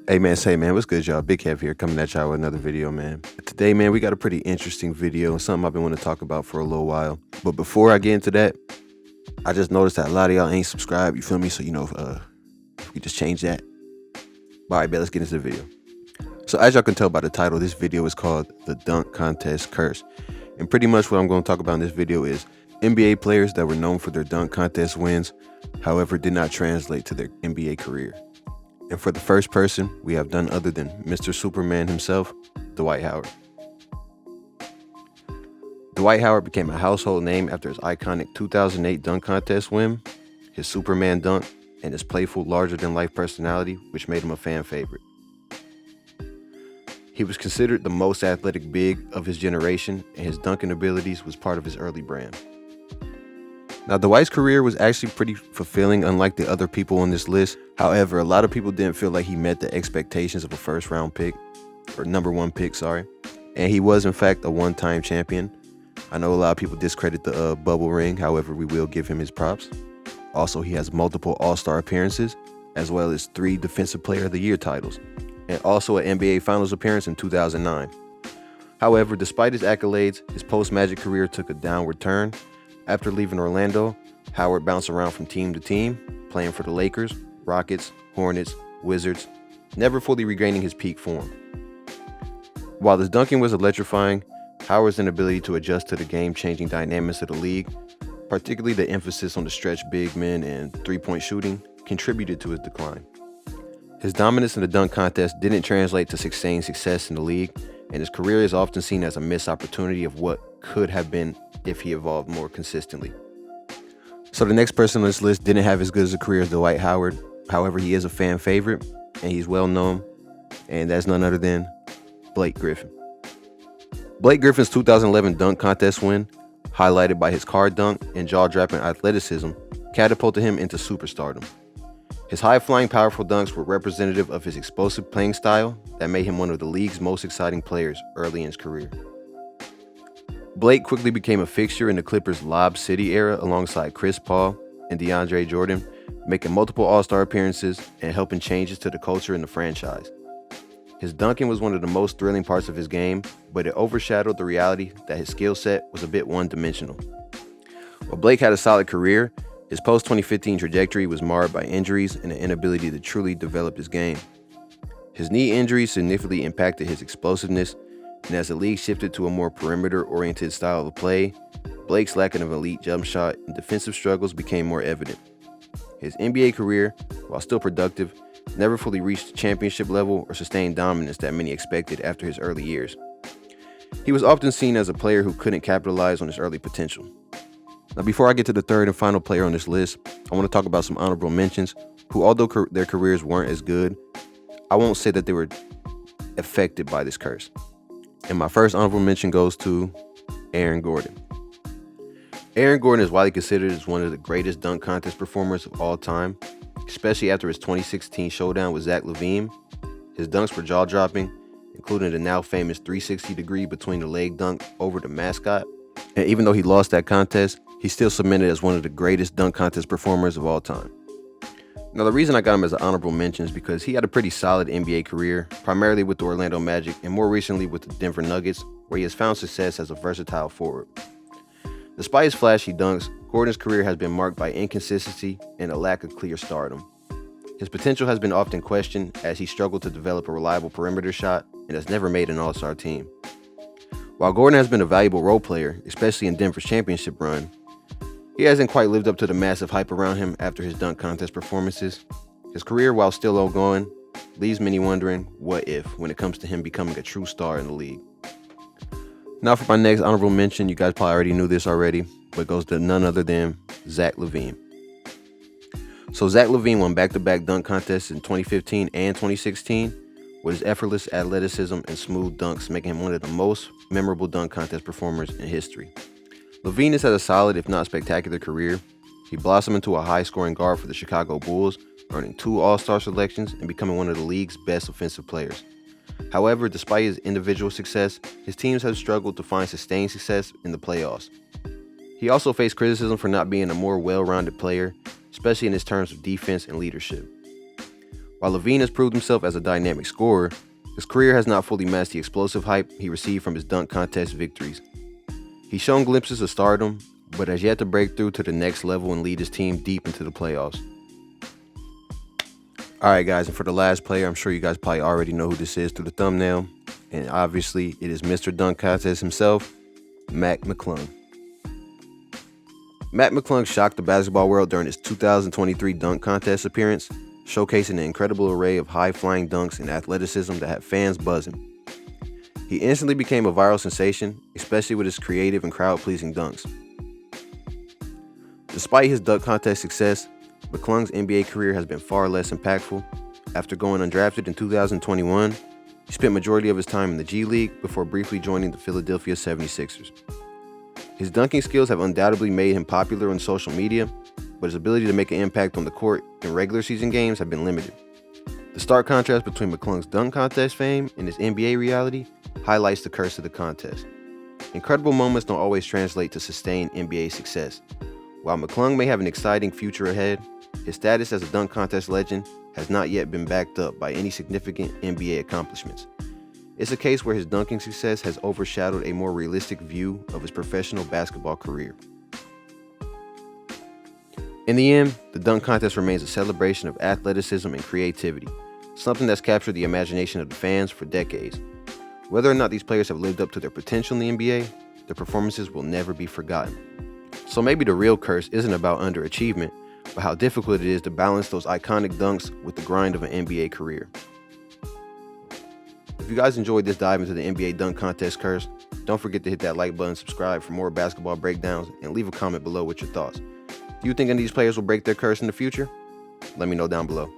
Hey man, say man, what's good, y'all? Big Kev here, coming at y'all with another video, man. Today, man, we got a pretty interesting video and something I've been wanting to talk about for a little while. But before I get into that, I just noticed that a lot of y'all ain't subscribed. You feel me? So if we just change that. All right, man, let's get into the video. So as y'all can tell by the title, this video is called "The Dunk Contest Curse," and pretty much what I'm going to talk about in this video is NBA players that were known for their dunk contest wins, however, did not translate to their NBA career. And for the first person, we have none other than Mr. Superman himself, Dwight Howard. Dwight Howard became a household name after his iconic 2008 dunk contest win, his Superman dunk, and his playful, larger-than-life personality, which made him a fan favorite. He was considered the most athletic big of his generation, and his dunking abilities was part of his early brand. Now, Dwight's career was actually pretty fulfilling, unlike the other people on this list. However, a lot of people didn't feel like he met the expectations of a first-round pick, or number one pick, sorry. And he was, in fact, a one-time champion. I know a lot of people discredit the bubble ring, however, we will give him his props. Also, he has multiple All-Star appearances, as well as 3 Defensive Player of the Year titles, and also an NBA Finals appearance in 2009. However, despite his accolades, his post-Magic career took a downward turn. After leaving Orlando, Howard bounced around from team to team, playing for the Lakers, Rockets, Hornets, Wizards, never fully regaining his peak form. While his dunking was electrifying, Howard's inability to adjust to the game-changing dynamics of the league, particularly the emphasis on the stretch big men and three-point shooting, contributed to his decline. His dominance in the dunk contest didn't translate to sustained success in the league, and his career is often seen as a missed opportunity of what could have been if he evolved more consistently. So the next person on this list didn't have as good as a career as Dwight Howard. However, he is a fan favorite, and he's well known, and that's none other than Blake Griffin. Blake Griffin's 2011 dunk contest win, highlighted by his card dunk and jaw-dropping athleticism, catapulted him into superstardom. His high-flying, powerful dunks were representative of his explosive playing style that made him one of the league's most exciting players early in his career. Blake quickly became a fixture in the Clippers' Lob City era alongside Chris Paul and DeAndre Jordan, making multiple All-Star appearances and helping changes to the culture in the franchise. His dunking was one of the most thrilling parts of his game, but it overshadowed the reality that his skill set was a bit one-dimensional. While Blake had a solid career, his post-2015 trajectory was marred by injuries and an inability to truly develop his game. His knee injuries significantly impacted his explosiveness, and as the league shifted to a more perimeter-oriented style of play, Blake's lack of an elite jump shot and defensive struggles became more evident. His NBA career, while still productive, never fully reached the championship level or sustained dominance that many expected after his early years. He was often seen as a player who couldn't capitalize on his early potential. Now, before I get to the third and final player on this list, I want to talk about some honorable mentions who, although their careers weren't as good, I won't say that they were affected by this curse. And my first honorable mention goes to Aaron Gordon. Aaron Gordon is widely considered as one of the greatest dunk contest performers of all time, especially after his 2016 showdown with Zach LaVine. His dunks were jaw-dropping, including the now famous 360-degree between the leg dunk over the mascot. And even though he lost that contest, he's still cemented as one of the greatest dunk contest performers of all time. Now, the reason I got him as an honorable mention is because he had a pretty solid NBA career, primarily with the Orlando Magic and more recently with the Denver Nuggets, where he has found success as a versatile forward. Despite his flashy dunks, Gordon's career has been marked by inconsistency and a lack of clear stardom. His potential has been often questioned as he struggled to develop a reliable perimeter shot and has never made an All-Star team. While Gordon has been a valuable role player, especially in Denver's championship run, he hasn't quite lived up to the massive hype around him after his dunk contest performances. His career, while still ongoing, leaves many wondering what if when it comes to him becoming a true star in the league. Now for my next honorable mention, you guys probably already knew this already, but it goes to none other than Zach LaVine. So Zach LaVine won back-to-back dunk contests in 2015 and 2016 with his effortless athleticism and smooth dunks, making him one of the most memorable dunk contest performers in history. LaVine has had a solid, if not spectacular, career. He blossomed into a high-scoring guard for the Chicago Bulls, earning 2 All-Star selections and becoming one of the league's best offensive players. However, despite his individual success, his teams have struggled to find sustained success in the playoffs. He also faced criticism for not being a more well-rounded player, especially in his terms of defense and leadership. While LaVine has proved himself as a dynamic scorer, his career has not fully matched the explosive hype he received from his dunk contest victories. He's shown glimpses of stardom, but has yet to break through to the next level and lead his team deep into the playoffs. Alright guys, and for the last player, I'm sure you guys probably already know who this is through the thumbnail, and obviously it is Mr. Dunk Contest himself, Mac McClung. Mac McClung shocked the basketball world during his 2023 dunk contest appearance, showcasing an incredible array of high-flying dunks and athleticism that had fans buzzing. He instantly became a viral sensation, especially with his creative and crowd-pleasing dunks. Despite his dunk contest success, McClung's NBA career has been far less impactful. After going undrafted in 2021, he spent majority of his time in the G League before briefly joining the Philadelphia 76ers. His dunking skills have undoubtedly made him popular on social media, but his ability to make an impact on the court in regular season games have been limited. The stark contrast between McClung's dunk contest fame and his NBA reality highlights the curse of the contest. Incredible moments don't always translate to sustained NBA success. While McClung may have an exciting future ahead, his status as a dunk contest legend has not yet been backed up by any significant NBA accomplishments. It's a case where his dunking success has overshadowed a more realistic view of his professional basketball career. In the end, the dunk contest remains a celebration of athleticism and creativity, something that's captured the imagination of the fans for decades. Whether or not these players have lived up to their potential in the NBA, their performances will never be forgotten. So maybe the real curse isn't about underachievement, but how difficult it is to balance those iconic dunks with the grind of an NBA career. If you guys enjoyed this dive into the NBA dunk contest curse, don't forget to hit that like button, subscribe for more basketball breakdowns, and leave a comment below with your thoughts. Do you think any of these players will break their curse in the future? Let me know down below.